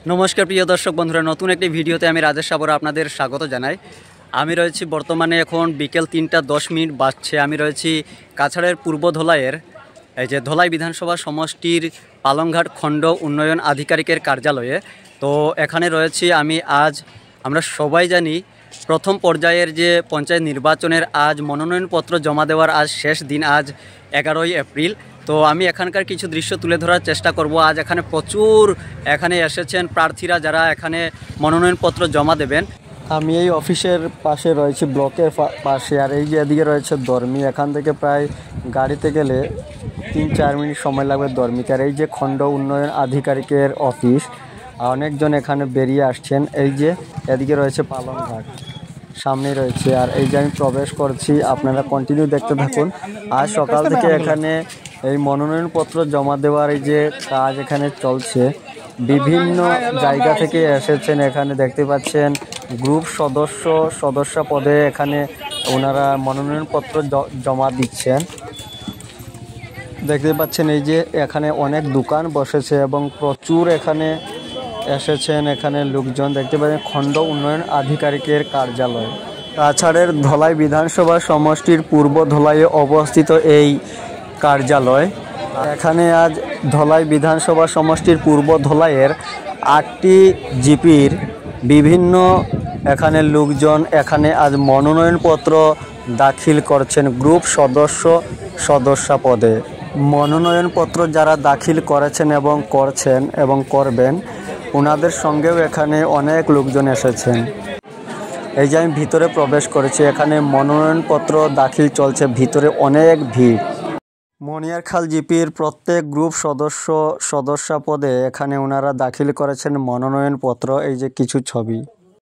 নমস্কার প্রিয় দর্শক বন্ধুরা, নতুন একটি ভিডিওতে আমি রাজেশ সাবরা আপনাদের স্বাগত জানাই। আমি রয়েছি বর্তমানে এখন বিকেল 3টা 10 মিনিট বাজছে। আমি রয়েছি কাছাড়ের পূর্ব ধলাইয়ের এই যে ধলাই বিধানসভা সমষ্টির পালংঘাট খণ্ড উন্নয়ন আধিকারিকের কার্যালয়ে। তো এখানে রয়েছি আমি। আজ আমরা সবাই জানি প্রথম পর্যায়ের যে পঞ্চায়েত নির্বাচনের আজ মনোনয়নপত্র জমা দেওয়ার আজ শেষ দিন, আজ 11ই এপ্রিল। তো আমি এখানকার কিছু দৃশ্য তুলে ধরার চেষ্টা করব। আজ এখানে প্রচুর এসেছেন প্রার্থীরা যারা এখানে মনোনয়নপত্র জমা দেবেন। আমি এই অফিসের পাশে রয়েছি, ব্লকের পাশে, আর এই যে এদিকে রয়েছে দর্মি। এখান থেকে প্রায় গাড়িতে গেলে 3-4 মিনিট সময় লাগবে দর্মিতে। আর এই যে খণ্ড উন্নয়ন আধিকারিকের অফিস, অনেকজন এখানে বেরিয়ে আসছেন। এই যে এদিকে রয়েছে পালংঘাট, সামনেই রয়েছে। আর এই যে আমি প্রবেশ করছি, আপনারা কন্টিনিউ দেখতে থাকুন। আজ সকাল থেকে এখানে এই মনোনয়নপত্র জমা দেওয়ার এই যে কাজ এখানে চলছে। বিভিন্ন জায়গা থেকে এসেছেন, এখানে দেখতে পাচ্ছেন গ্রুপ সদস্য পদে এখানে ওনারা মনোনয়নপত্র জমা দিচ্ছেন। দেখতে পাচ্ছেন এই যে এখানে অনেক দোকান বসেছে এবং প্রচুর এখানে এসেছেন এখানে লোকজন। দেখতে পাচ্ছেন খণ্ড উন্নয়ন আধিকারিকের কার্যালয়, কাছাড়ের ধলাই বিধানসভা সমষ্টির পূর্ব ধলাইয়ে অবস্থিত এই কার্যালয়। এখানে আজ ধলাই বিধানসভা সমষ্টির পূর্ব ধলাইয়ের 8টি জিপির বিভিন্ন এখানে লোকজন এখানে আজ মনোনয়নপত্র দাখিল করছেন গ্রুপ সদস্য পদে। মনোনয়নপত্র যারা দাখিল করেছেন এবং করছেন এবং করবেন, ওনাদের সঙ্গেও এখানে অনেক লোকজন এসেছেন। এই যে আমি ভিতরে প্রবেশ করেছি, এখানে মনোনয়নপত্র দাখিল চলছে, ভিতরে অনেক ভিড়। মনিয়ারখাল জিপির প্রত্যেক গ্রুপ সদস্য পদে এখানে ওনারা দাখিল করেছেন মনোনয়নপত্র। এই যে কিছু ছবি।